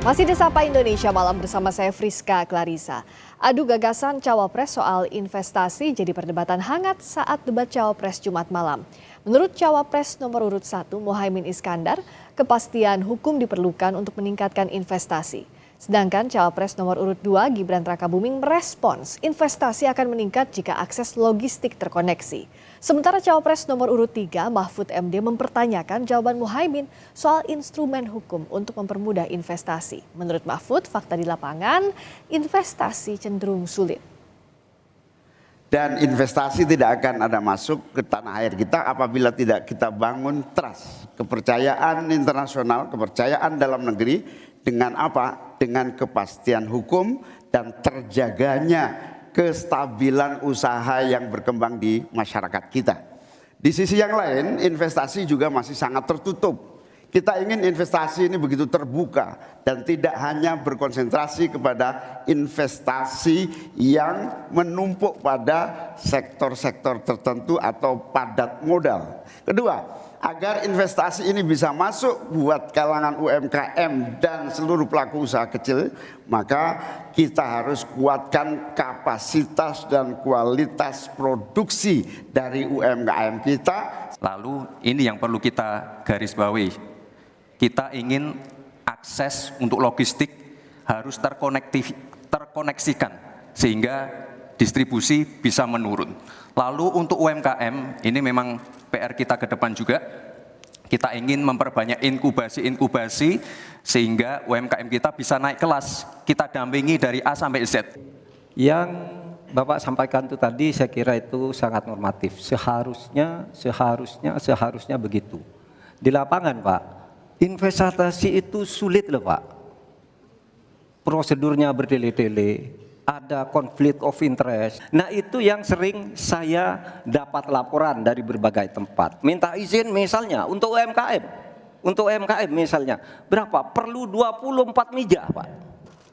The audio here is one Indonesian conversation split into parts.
Masih di Sapa Indonesia Malam bersama saya Friska Clarissa. Adu gagasan Cawapres soal investasi jadi perdebatan hangat saat debat Cawapres Jumat malam. Menurut Cawapres nomor urut 1 Muhaimin Iskandar, kepastian hukum diperlukan untuk meningkatkan investasi. Sedangkan Cawapres nomor urut 2 Gibran Rakabuming merespons investasi akan meningkat jika akses logistik terkoneksi. Sementara Cawapres nomor urut 3 Mahfud MD mempertanyakan jawaban Muhaimin soal instrumen hukum untuk mempermudah investasi. Menurut Mahfud, fakta di lapangan investasi cenderung sulit. Dan investasi tidak akan ada masuk ke tanah air kita apabila tidak kita bangun trust, kepercayaan internasional, kepercayaan dalam negeri dengan apa? Dengan kepastian hukum dan terjaganya kestabilan usaha yang berkembang di masyarakat kita. Di sisi yang lain, investasi juga masih sangat tertutup. Kita ingin investasi ini begitu terbuka dan tidak hanya berkonsentrasi kepada investasi yang menumpuk pada sektor-sektor tertentu atau padat modal. Kedua, agar investasi ini bisa masuk buat kalangan UMKM dan seluruh pelaku usaha kecil, maka kita harus kuatkan kapasitas dan kualitas produksi dari UMKM kita. Lalu ini yang perlu kita garis bawahi. Kita ingin akses untuk logistik harus terkoneksikan sehingga distribusi bisa menurun. Lalu untuk UMKM ini memang PR kita ke depan juga. Kita ingin memperbanyak inkubasi sehingga UMKM kita bisa naik kelas. Kita dampingi dari A sampai Z. Yang Bapak sampaikan itu tadi saya kira itu sangat normatif. Seharusnya begitu. Di lapangan Pak, investasi itu sulit loh Pak. Prosedurnya bertele-tele, ada konflik of interest. Nah itu yang sering saya dapat laporan dari berbagai tempat. Minta izin misalnya untuk UMKM. Untuk UMKM misalnya, berapa? Perlu 24 meja Pak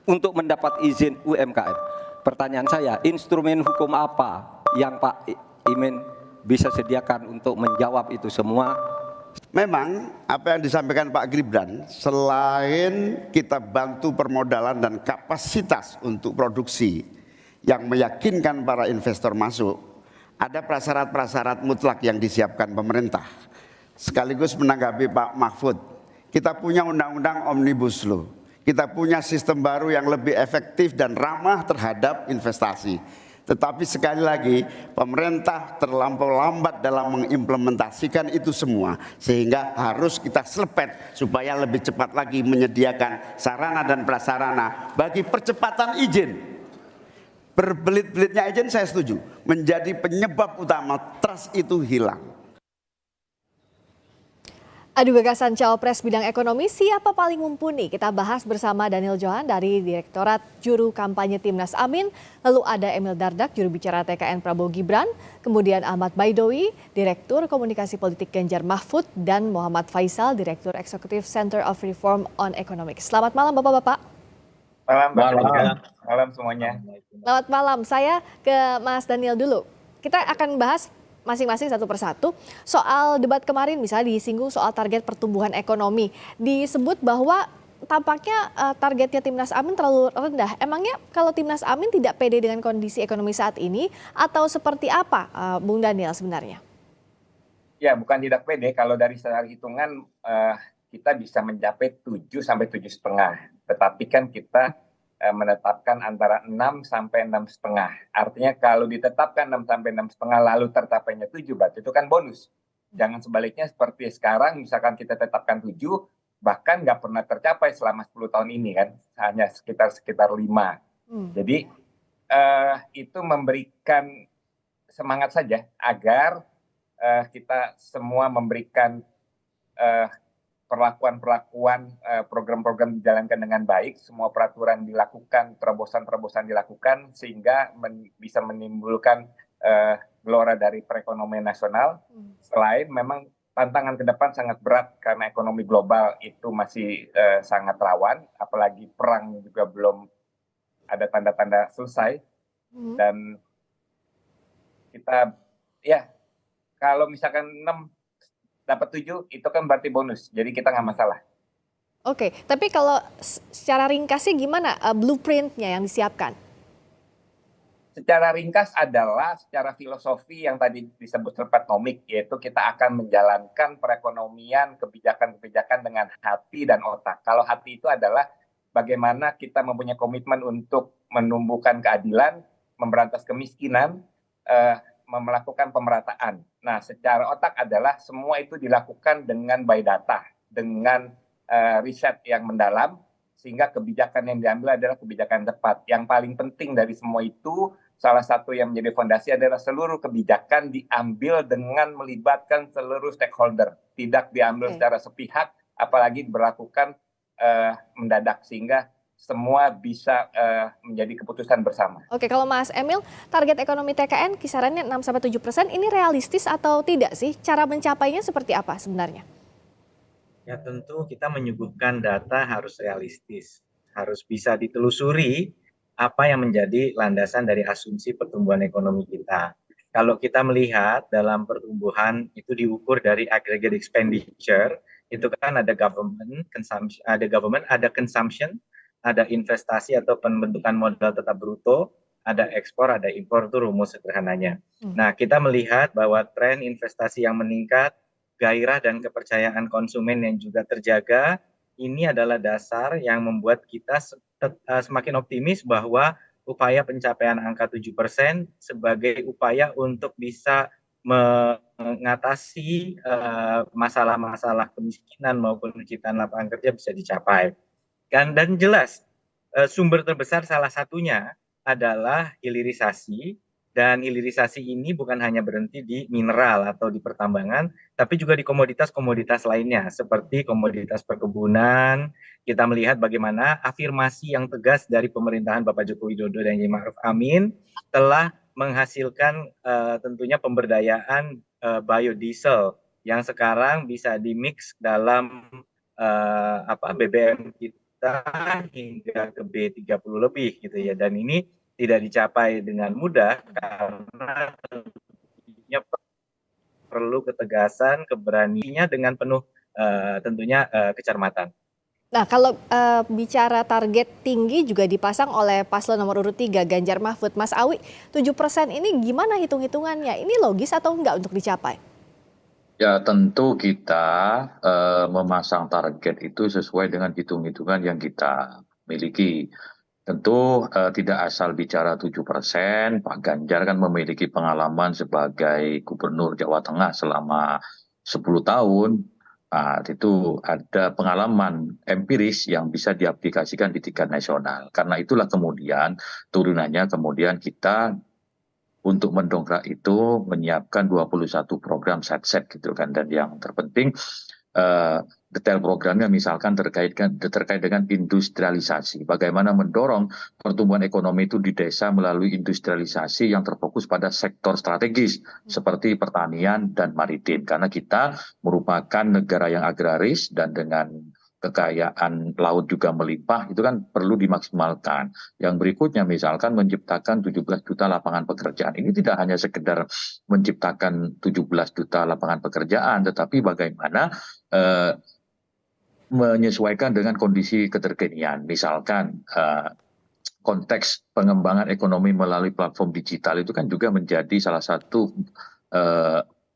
untuk mendapat izin UMKM. Pertanyaan saya, instrumen hukum apa yang Pak Imin bisa sediakan untuk menjawab itu semua? Memang apa yang disampaikan Pak Gibran, selain kita bantu permodalan dan kapasitas untuk produksi yang meyakinkan para investor masuk, ada prasyarat-prasyarat mutlak yang disiapkan pemerintah. Sekaligus menanggapi Pak Mahfud, kita punya undang-undang Omnibus Law, kita punya sistem baru yang lebih efektif dan ramah terhadap investasi. Tetapi sekali lagi pemerintah terlampau lambat dalam mengimplementasikan itu semua, sehingga harus kita selepet supaya lebih cepat lagi menyediakan sarana dan prasarana bagi percepatan izin. Berbelit-belitnya izin saya setuju, menjadi penyebab utama trust itu hilang. Adu gagasan Cawapres bidang ekonomi siapa paling mumpuni? Kita bahas bersama Daniel Johan dari Direktorat Juru Kampanye Timnas Amin. Lalu ada Emil Dardak, juru bicara TKN Prabowo Gibran. Kemudian Ahmad Baidowi, Direktur Komunikasi Politik Ganjar Mahfud. Dan Muhammad Faisal, Direktur Eksekutif Center of Reform on Economics. Selamat malam Bapak-Bapak. Malam semuanya. Selamat malam, saya ke Mas Daniel dulu. Kita akan bahas masing-masing satu persatu. Soal debat kemarin misalnya disinggung soal target pertumbuhan ekonomi. Disebut bahwa tampaknya targetnya Timnas Amin terlalu rendah. Emangnya kalau Timnas Amin tidak pede dengan kondisi ekonomi saat ini atau seperti apa Bung Daniel sebenarnya? Ya bukan tidak pede, kalau dari secara hitungan kita bisa mencapai 7 sampai 7,5. Tetapi kan kita menetapkan antara 6 sampai 6,5. Artinya kalau ditetapkan 6 sampai 6,5 lalu tercapainya 7, berarti itu kan bonus. Jangan sebaliknya seperti sekarang, misalkan kita tetapkan 7, bahkan nggak pernah tercapai selama 10 tahun ini kan, hanya sekitar 5. Jadi itu memberikan semangat saja agar kita semua memberikan perlakuan program-program dijalankan dengan baik, semua peraturan dilakukan, terobosan-terobosan dilakukan sehingga bisa menimbulkan gelora dari perekonomian nasional. Selain memang tantangan ke depan sangat berat karena ekonomi global itu masih sangat rawan, apalagi perang juga belum ada tanda-tanda selesai. Dan kita ya kalau misalkan 6 dapat 7 itu kan berarti bonus, jadi kita nggak masalah. Oke, tapi kalau secara ringkasnya gimana blueprint-nya yang disiapkan? Secara ringkas adalah secara filosofi yang tadi disebut serpatomik, yaitu kita akan menjalankan perekonomian, kebijakan-kebijakan dengan hati dan otak. Kalau hati itu adalah bagaimana kita mempunyai komitmen untuk menumbuhkan keadilan, memberantas kemiskinan, melakukan pemerataan. Nah, secara otak adalah semua itu dilakukan dengan by data, dengan riset yang mendalam, sehingga kebijakan yang diambil adalah kebijakan tepat. Yang paling penting dari semua itu, salah satu yang menjadi fondasi adalah seluruh kebijakan diambil dengan melibatkan seluruh stakeholder, tidak diambil secara sepihak, apalagi diberlakukan mendadak, sehingga semua bisa menjadi keputusan bersama. Oke, kalau Mas Emil, target ekonomi TKN kisarannya 6-7%, ini realistis atau tidak sih? Cara mencapainya seperti apa sebenarnya? Ya tentu kita menyuguhkan data harus realistis, harus bisa ditelusuri apa yang menjadi landasan dari asumsi pertumbuhan ekonomi kita. Kalau kita melihat dalam pertumbuhan itu diukur dari aggregate expenditure, itu kan ada government, ada consumption, ada investasi atau pembentukan modal tetap bruto, ada ekspor, ada impor, itu rumus sederhananya. Nah, kita melihat bahwa tren investasi yang meningkat, gairah dan kepercayaan konsumen yang juga terjaga, ini adalah dasar yang membuat kita semakin optimis bahwa upaya pencapaian angka 7% sebagai upaya untuk bisa mengatasi masalah-masalah kemiskinan maupun penciptaan lapangan kerja bisa dicapai. Dan jelas sumber terbesar salah satunya adalah hilirisasi. Dan hilirisasi ini bukan hanya berhenti di mineral atau di pertambangan, tapi juga di komoditas-komoditas lainnya, seperti komoditas perkebunan. Kita melihat bagaimana afirmasi yang tegas dari pemerintahan Bapak Joko Widodo dan Kiai Ma'ruf Amin telah menghasilkan tentunya pemberdayaan biodiesel yang sekarang bisa dimix dalam BBM kita hingga ke B30 lebih gitu ya. Dan ini tidak dicapai dengan mudah karena tentunya perlu ketegasan, keberaniannya dengan penuh tentunya kecermatan. Nah, kalau bicara target tinggi juga dipasang oleh paslon nomor urut 3 Ganjar Mahfud. Mas Awi, 7% ini gimana hitung-hitungannya? Ini logis atau enggak untuk dicapai? Ya tentu kita memasang target itu sesuai dengan hitung-hitungan yang kita miliki. Tentu tidak asal bicara 7%, Pak Ganjar kan memiliki pengalaman sebagai Gubernur Jawa Tengah selama 10 tahun. Nah, itu ada pengalaman empiris yang bisa diaplikasikan di tingkat nasional. Karena itulah kemudian turunannya kemudian kita untuk mendongkrak itu menyiapkan 21 program set gitu kan. Dan yang terpenting detail programnya misalkan terkait dengan industrialisasi. Bagaimana mendorong pertumbuhan ekonomi itu di desa melalui industrialisasi yang terfokus pada sektor strategis seperti pertanian dan maritim. Karena kita merupakan negara yang agraris dan dengan kekayaan laut juga melimpah, itu kan perlu dimaksimalkan. Yang berikutnya misalkan menciptakan 17 juta lapangan pekerjaan. Ini tidak hanya sekedar menciptakan 17 juta lapangan pekerjaan, tetapi bagaimana menyesuaikan dengan kondisi keterkinian. Misalkan konteks pengembangan ekonomi melalui platform digital itu kan juga menjadi salah satu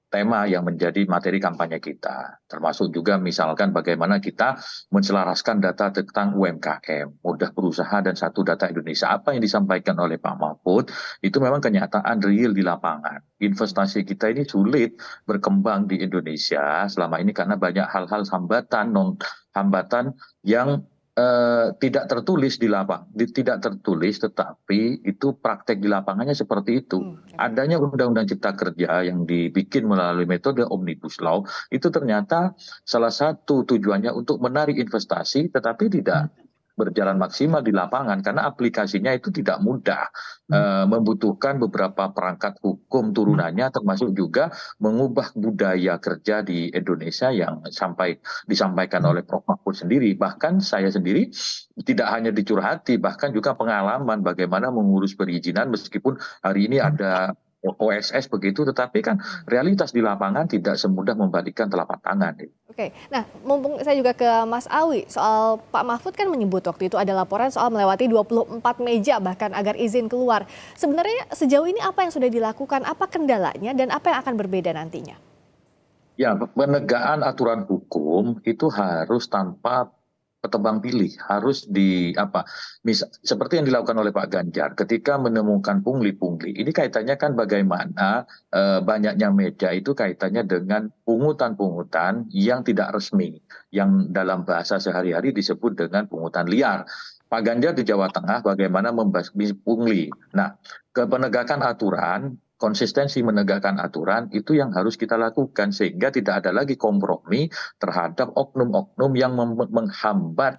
tema yang menjadi materi kampanye kita. Termasuk juga misalkan bagaimana kita menselaraskan data tentang UMKM, mudah berusaha dan satu data Indonesia. Apa yang disampaikan oleh Pak Mahfud itu memang kenyataan real di lapangan. Investasi kita ini sulit berkembang di Indonesia selama ini karena banyak hal-hal hambatan yang tidak tertulis di lapang, tidak tertulis, tetapi itu praktek di lapangannya seperti itu. Adanya Undang-Undang Cipta Kerja yang dibikin melalui metode Omnibus Law itu ternyata salah satu tujuannya untuk menarik investasi, tetapi tidak berjalan maksimal di lapangan karena aplikasinya itu tidak mudah, membutuhkan beberapa perangkat hukum turunannya, termasuk juga mengubah budaya kerja di Indonesia yang disampaikan oleh Prof. Mahfud sendiri. Bahkan saya sendiri tidak hanya dicurhati, bahkan juga pengalaman bagaimana mengurus perizinan meskipun hari ini ada OSS begitu, tetapi kan realitas di lapangan tidak semudah membalikan telapak tangan. Oke, nah mumpung saya juga ke Mas Awi, soal Pak Mahfud kan menyebut waktu itu ada laporan soal melewati 24 meja bahkan agar izin keluar. Sebenarnya sejauh ini apa yang sudah dilakukan, apa kendalanya dan apa yang akan berbeda nantinya? Ya, penegakan aturan hukum itu harus tanpa tebang pilih, harus seperti yang dilakukan oleh Pak Ganjar ketika menemukan pungli-pungli. Ini kaitannya kan bagaimana banyaknya meja itu kaitannya dengan pungutan-pungutan yang tidak resmi, yang dalam bahasa sehari-hari disebut dengan pungutan liar. Pak Ganjar di Jawa Tengah bagaimana membasmi pungli. Nah, penegakan aturan, konsistensi menegakkan aturan itu yang harus kita lakukan sehingga tidak ada lagi kompromi terhadap oknum-oknum yang menghambat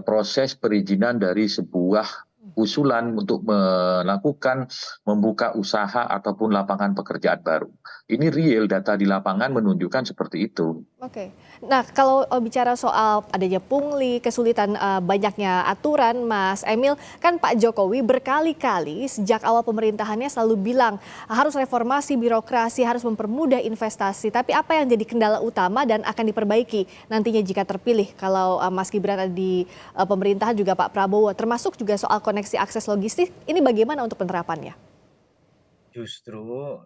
proses perizinan dari sebuah usulan untuk melakukan membuka usaha ataupun lapangan pekerjaan baru. Ini real, data di lapangan menunjukkan seperti itu. Oke, nah kalau bicara soal adanya pungli, kesulitan banyaknya aturan, Mas Emil, kan Pak Jokowi berkali-kali sejak awal pemerintahannya selalu bilang harus reformasi birokrasi, harus mempermudah investasi. Tapi apa yang jadi kendala utama dan akan diperbaiki nantinya jika terpilih kalau Mas Gibran ada di pemerintahan juga Pak Prabowo, termasuk juga soal koneksi akses logistik, ini bagaimana untuk penerapannya? Justru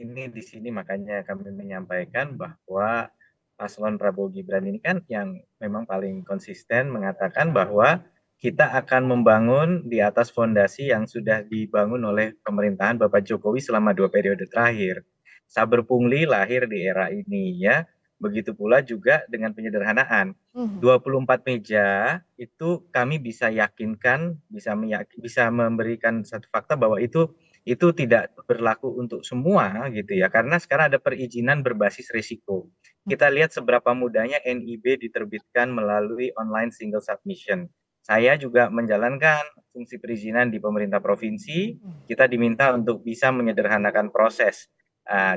ini di sini makanya kami menyampaikan bahwa paslon Prabowo Gibran ini kan yang memang paling konsisten mengatakan bahwa kita akan membangun di atas fondasi yang sudah dibangun oleh pemerintahan Bapak Jokowi selama 2 periode terakhir. Saber pungli lahir di era ini ya. Begitu pula juga dengan penyederhanaan. 24 meja itu kami bisa yakinkan, bisa memberikan satu fakta bahwa itu tidak berlaku untuk semua gitu ya, karena sekarang ada perizinan berbasis risiko. Kita lihat seberapa mudahnya NIB diterbitkan melalui online single submission. Saya juga menjalankan fungsi perizinan di pemerintah provinsi, kita diminta untuk bisa menyederhanakan proses.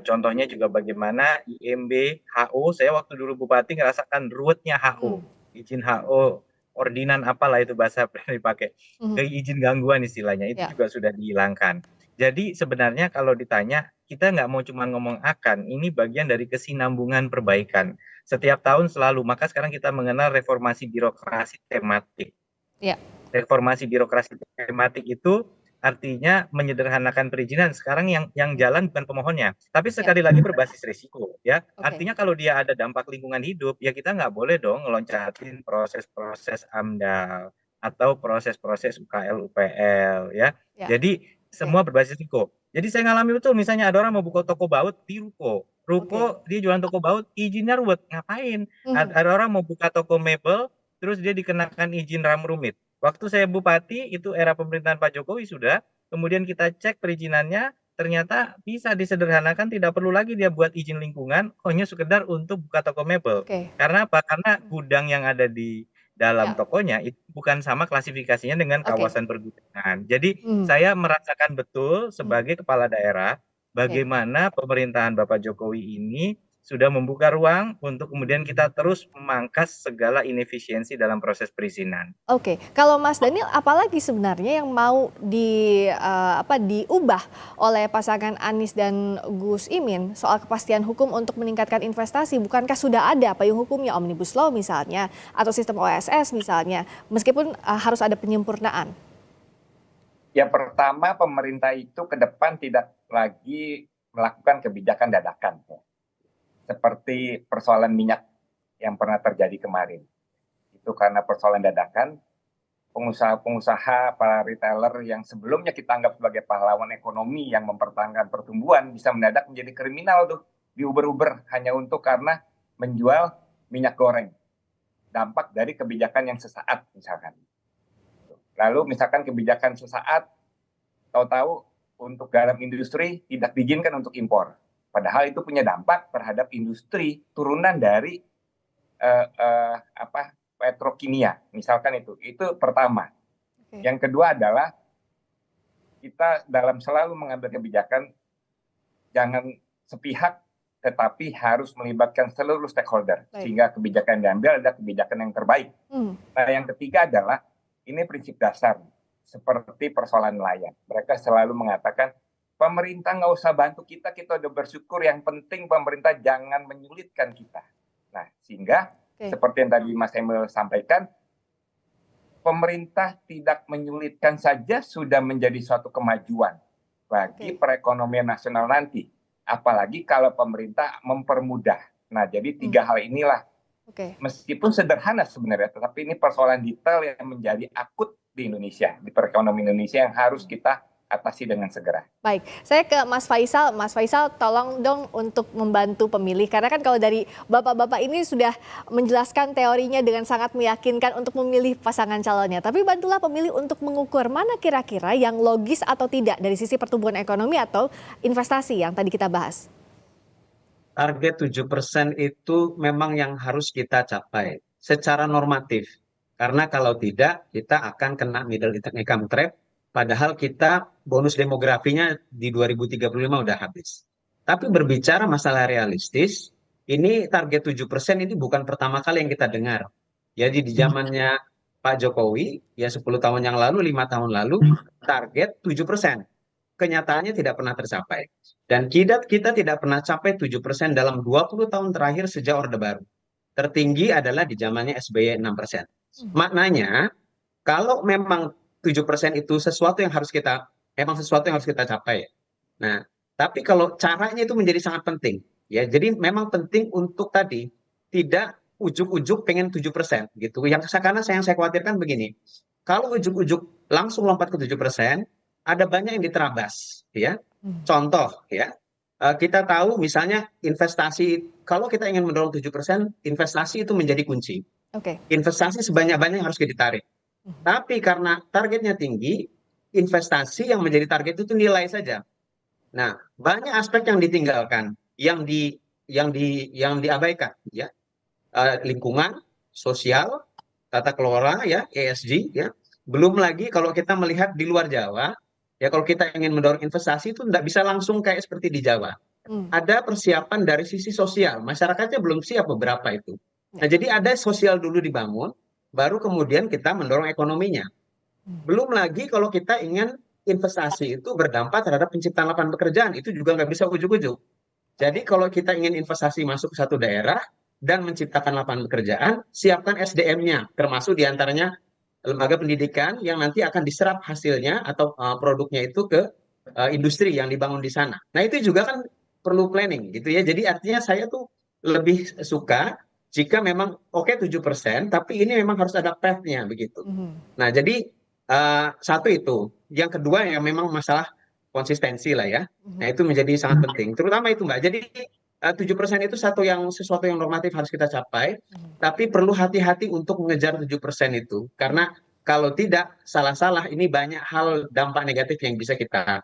Contohnya juga bagaimana IMB, HO, saya waktu dulu bupati ngerasakan ruwetnya HO, izin HO, ordinan apalah itu bahasa yang dipakai, izin gangguan istilahnya, itu juga sudah dihilangkan. Jadi sebenarnya kalau ditanya, kita nggak mau cuma ngomong akan, ini bagian dari kesinambungan perbaikan. Setiap tahun selalu, maka sekarang kita mengenal reformasi birokrasi tematik. Ya. Reformasi birokrasi tematik itu artinya menyederhanakan perizinan. Sekarang yang jalan bukan pemohonnya, tapi sekali lagi berbasis risiko ya. Artinya kalau dia ada dampak lingkungan hidup, ya kita nggak boleh dong ngeloncatin proses-proses AMDAL atau proses-proses UKL UPL ya. Jadi semua berbasis risiko. Jadi saya ngalami betul, misalnya ada orang mau buka toko baut di ruko dia jualan toko baut, izinnya ruwet, ngapain? Ada orang mau buka toko mebel, terus dia dikenakan izin rumit. Waktu saya bupati, itu era pemerintahan Pak Jokowi sudah, kemudian kita cek perizinannya, ternyata bisa disederhanakan, tidak perlu lagi dia buat izin lingkungan, hanya sekedar untuk buka toko mebel. Karena apa? Karena gudang yang ada di dalam tokonya itu bukan sama klasifikasinya dengan kawasan pergudangan. Jadi saya merasakan betul sebagai kepala daerah, bagaimana pemerintahan Bapak Jokowi ini sudah membuka ruang untuk kemudian kita terus memangkas segala inefisiensi dalam proses perizinan. Oke, kalau Mas Daniel, apalagi sebenarnya yang mau diubah oleh pasangan Anies dan Gus Imin soal kepastian hukum untuk meningkatkan investasi? Bukankah sudah ada payung hukumnya, Omnibus Law misalnya, atau sistem OSS misalnya, meskipun harus ada penyempurnaan? Ya, pertama pemerintah itu ke depan tidak lagi melakukan kebijakan dadakan, seperti persoalan minyak yang pernah terjadi kemarin. Itu karena persoalan dadakan, pengusaha-pengusaha, para retailer yang sebelumnya kita anggap sebagai pahlawan ekonomi yang mempertahankan pertumbuhan bisa mendadak menjadi kriminal tuh, diuber-uber hanya untuk karena menjual minyak goreng. Dampak dari kebijakan yang sesaat misalkan. Lalu misalkan kebijakan sesaat, tahu-tahu untuk garam industri tidak diizinkan untuk impor. Padahal itu punya dampak terhadap industri turunan dari petrokimia, misalkan itu pertama. Yang kedua adalah kita dalam selalu mengambil kebijakan jangan sepihak, tetapi harus melibatkan seluruh stakeholder sehingga kebijakan yang diambil adalah kebijakan yang terbaik. Nah, yang ketiga adalah ini prinsip dasar seperti persoalan nelayan. Mereka selalu mengatakan pemerintah nggak usah bantu kita udah bersyukur. Yang penting pemerintah jangan menyulitkan kita. Nah, sehingga seperti yang tadi Mas Emil sampaikan, pemerintah tidak menyulitkan saja sudah menjadi suatu kemajuan bagi perekonomian nasional nanti. Apalagi kalau pemerintah mempermudah. Nah, jadi 3 hal inilah, meskipun sederhana sebenarnya, tetapi ini persoalan detail yang menjadi akut di Indonesia, di perekonomian Indonesia yang harus kita atasi dengan segera. Baik, saya ke Mas Faisal. Mas Faisal, tolong dong untuk membantu pemilih. Karena kan kalau dari bapak-bapak ini sudah menjelaskan teorinya dengan sangat meyakinkan untuk memilih pasangan calonnya. Tapi bantulah pemilih untuk mengukur mana kira-kira yang logis atau tidak dari sisi pertumbuhan ekonomi atau investasi yang tadi kita bahas. Target 7% itu memang yang harus kita capai secara normatif. Karena kalau tidak, kita akan kena middle income trap. Padahal kita bonus demografinya di 2035 udah habis. Tapi berbicara masalah realistis, ini target 7% ini bukan pertama kali yang kita dengar. Jadi di zamannya Pak Jokowi, ya 10 tahun yang lalu, 5 tahun lalu, target 7%. Kenyataannya tidak pernah tercapai. Dan kita tidak pernah capai 7% dalam 20 tahun terakhir sejak Orde Baru. Tertinggi adalah di zamannya SBY 6%. Maknanya, kalau memang 7% itu sesuatu yang harus kita capai. Nah, tapi kalau caranya itu menjadi sangat penting. Ya, jadi memang penting untuk tadi tidak ujuk-ujuk pengen 7% gitu. Karena yang saya khawatirkan begini. Kalau ujuk-ujuk langsung lompat ke 7%, ada banyak yang diterabas, ya. Contoh, ya. Kita tahu misalnya investasi, kalau kita ingin mendorong 7%, investasi itu menjadi kunci. Investasi sebanyak-banyak harus ditarik. Tapi karena targetnya tinggi, investasi yang menjadi target itu nilai saja. Nah, banyak aspek yang ditinggalkan, yang diabaikan, ya. Lingkungan, sosial, tata kelola, ya, ESG, ya. Belum lagi kalau kita melihat di luar Jawa, ya kalau kita ingin mendorong investasi itu tidak bisa langsung kayak seperti di Jawa. Ada persiapan dari sisi sosial, masyarakatnya belum siap beberapa itu. Nah, jadi ada sosial dulu dibangun, baru kemudian kita mendorong ekonominya. Belum lagi kalau kita ingin investasi itu berdampak terhadap penciptaan lapangan pekerjaan, itu juga nggak bisa ujuk-ujuk. Jadi kalau kita ingin investasi masuk ke satu daerah dan menciptakan lapangan pekerjaan, siapkan SDM-nya, termasuk diantaranya lembaga pendidikan yang nanti akan diserap hasilnya atau produknya itu ke industri yang dibangun di sana. Nah, itu juga kan perlu planning gitu ya. Jadi artinya saya tuh lebih suka jika memang 7%, tapi ini memang harus ada path-nya begitu. Nah, jadi satu itu. Yang kedua yang memang masalah konsistensi lah ya. Nah, itu menjadi sangat penting. Terutama itu Mbak. Jadi 7% itu sesuatu yang normatif harus kita capai, tapi perlu hati-hati untuk mengejar 7% itu. Karena kalau tidak, salah-salah ini banyak hal dampak negatif yang bisa kita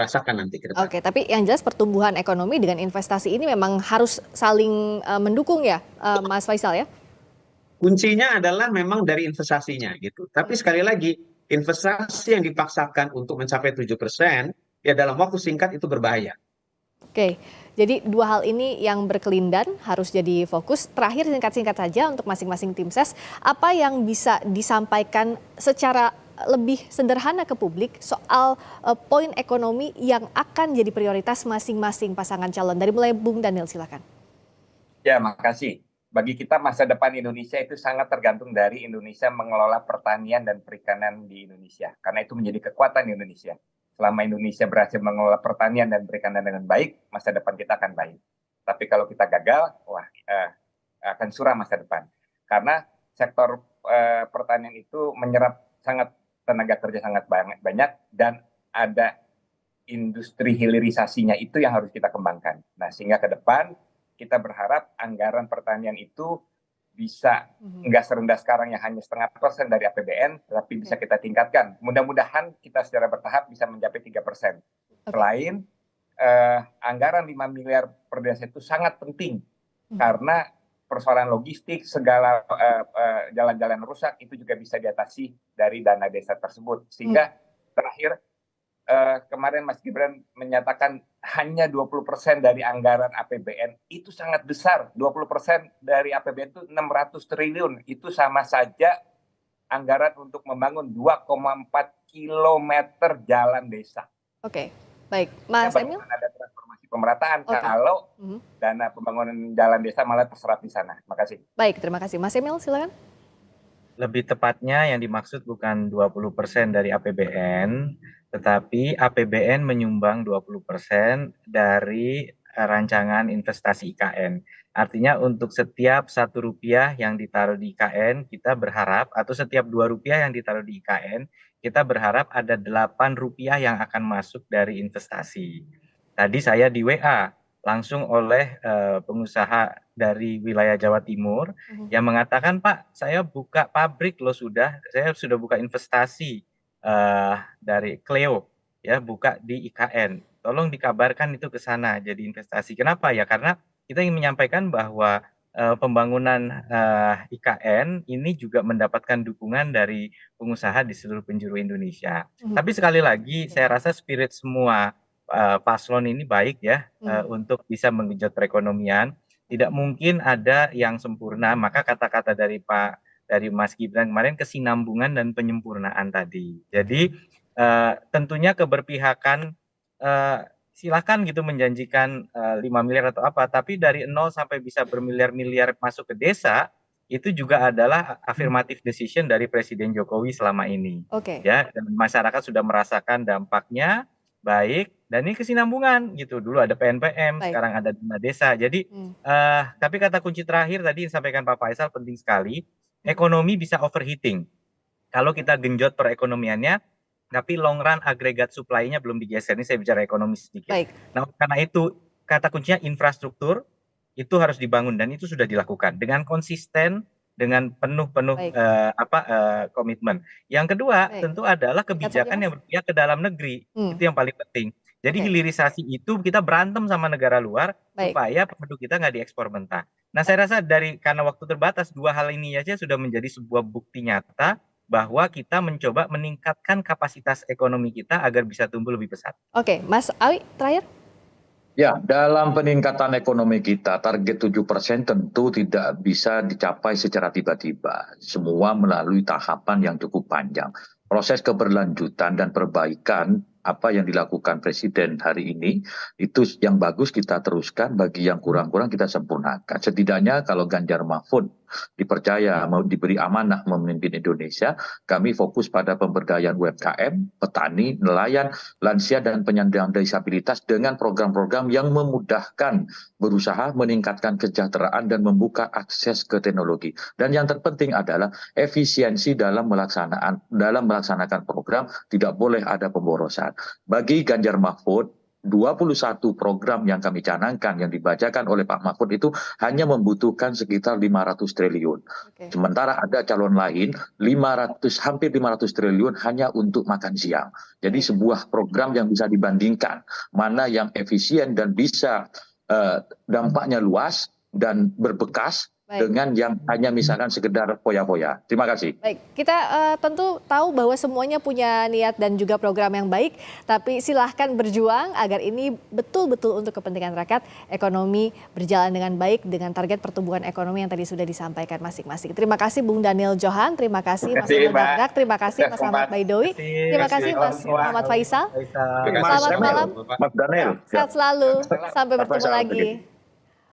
rasakan nanti ke depan. Oke, tapi yang jelas pertumbuhan ekonomi dengan investasi ini memang harus saling mendukung ya, Mas Faisal ya? Kuncinya adalah memang dari investasinya gitu. Tapi sekali lagi, investasi yang dipaksakan untuk mencapai 7%, ya dalam waktu singkat itu berbahaya. Oke, jadi dua hal ini yang berkelindan harus jadi fokus. Terakhir singkat-singkat saja untuk masing-masing tim ses, apa yang bisa disampaikan secara lebih sederhana ke publik soal poin ekonomi yang akan jadi prioritas masing-masing pasangan calon. Dari mulai Bung Daniel, silakan. Ya, makasih. Bagi kita masa depan Indonesia itu sangat tergantung dari Indonesia mengelola pertanian dan perikanan di Indonesia. Karena itu menjadi kekuatan Indonesia. Selama Indonesia berhasil mengelola pertanian dan perikanan dengan baik, masa depan kita akan baik. Tapi kalau kita gagal, akan suram masa depan. Karena sektor pertanian itu menyerap tenaga kerja sangat banyak dan ada industri hilirisasinya itu yang harus kita kembangkan. Nah, sehingga ke depan kita berharap anggaran pertanian itu bisa nggak serendah sekarang yang hanya 0,5% dari APBN, tapi bisa kita tingkatkan. Mudah-mudahan kita secara bertahap bisa mencapai 3%. Selain anggaran 5 miliar per desa itu sangat penting karena persoalan logistik, segala jalan-jalan rusak itu juga bisa diatasi dari dana desa tersebut. Sehingga terakhir kemarin Mas Gibran menyatakan hanya 20% dari anggaran APBN, itu sangat besar. 20% dari APBN itu 600 triliun. Itu sama saja anggaran untuk membangun 2,4 kilometer jalan desa. Oke, Baik, Ya, Mas Emil. bagaimana ada transformasi pemerataan Oke. kalau Mhm. dana pembangunan jalan desa malah terserap di sana. Makasih. Baik, terima kasih. Mas Emil, silakan. Lebih tepatnya yang dimaksud bukan 20% dari APBN, tetapi APBN menyumbang 20% dari rancangan investasi IKN. Artinya untuk setiap Rp1 yang ditaruh di IKN, kita berharap, atau setiap Rp2 yang ditaruh di IKN, kita berharap ada Rp8 yang akan masuk dari investasi. Tadi saya di WA langsung oleh pengusaha dari wilayah Jawa Timur yang mengatakan, Pak, saya buka pabrik loh saya sudah buka investasi dari Cleo, ya buka di IKN. Tolong dikabarkan itu ke sana jadi investasi. Kenapa ya? Karena kita ingin menyampaikan bahwa pembangunan IKN ini juga mendapatkan dukungan dari pengusaha di seluruh penjuru Indonesia. Tapi sekali lagi, saya rasa spirit semua paslon ini baik ya untuk bisa menggenjot perekonomian. Tidak mungkin ada yang sempurna, maka kata-kata dari Mas Gibran kemarin kesinambungan dan penyempurnaan tadi. Jadi tentunya keberpihakan silakan gitu menjanjikan 5 miliar atau apa, tapi dari 0 sampai bisa bermiliar-miliar masuk ke desa itu juga adalah affirmative decision dari Presiden Jokowi selama ini. Oke. Ya, dan masyarakat sudah merasakan dampaknya baik, dan ini kesinambungan gitu. Dulu ada PNPM, Baik. sekarang ada dana desa. Jadi tapi kata kunci terakhir tadi yang disampaikan Pak Faisal penting sekali, ekonomi bisa overheating kalau kita genjot perekonomiannya, tapi long run agregat supply-nya belum digeser. Ini saya bicara ekonomi sedikit. Baik. Nah, karena itu kata kuncinya infrastruktur itu harus dibangun dan itu sudah dilakukan dengan konsisten, dengan penuh Baik. komitmen. Yang kedua Baik. tentu adalah Singkat saja, kebijakan Mas. yang berpihak ke dalam negeri. Itu yang paling penting. Jadi Oke. hilirisasi itu kita berantem sama negara luar Baik. supaya produk kita nggak diekspor mentah. Nah, saya rasa karena waktu terbatas, dua hal ini aja sudah menjadi sebuah bukti nyata bahwa kita mencoba meningkatkan kapasitas ekonomi kita agar bisa tumbuh lebih pesat. Oke, Mas Awi, terakhir. Ya, dalam peningkatan ekonomi kita, target 7% tentu tidak bisa dicapai secara tiba-tiba. Semua melalui tahapan yang cukup panjang. Proses keberlanjutan dan perbaikan apa yang dilakukan Presiden hari ini, itu yang bagus kita teruskan, bagi yang kurang-kurang kita sempurnakan. Setidaknya kalau Ganjar Mahfud dipercaya, mau diberi amanah memimpin Indonesia, kami fokus pada pemberdayaan UMKM, petani, nelayan, lansia, dan penyandang disabilitas dengan program-program yang memudahkan berusaha meningkatkan kesejahteraan dan membuka akses ke teknologi. Dan yang terpenting adalah efisiensi dalam melaksanakan program, tidak boleh ada pemborosan. Bagi Ganjar Mahfud, 21 program yang kami canangkan, yang dibacakan oleh Pak Mahfud itu hanya membutuhkan sekitar 500 triliun. Sementara ada calon lain, hampir 500 triliun hanya untuk makan siang. Jadi sebuah program yang bisa dibandingkan, mana yang efisien dan bisa dampaknya luas dan berbekas, dengan yang hanya misalkan sekedar foya-foya. Terima kasih. Baik, kita tentu tahu bahwa semuanya punya niat dan juga program yang baik, tapi silahkan berjuang agar ini betul-betul untuk kepentingan rakyat, ekonomi berjalan dengan baik dengan target pertumbuhan ekonomi yang tadi sudah disampaikan masing-masing. Terima kasih Bung Daniel Johan, terima kasih Mas Emil Dardak, terima kasih Mas Ahmad Baidowi, terima kasih Mas Muhammad Faisal. Selamat malam. Mas Daniel. Sehat selalu, sampai bertemu lagi.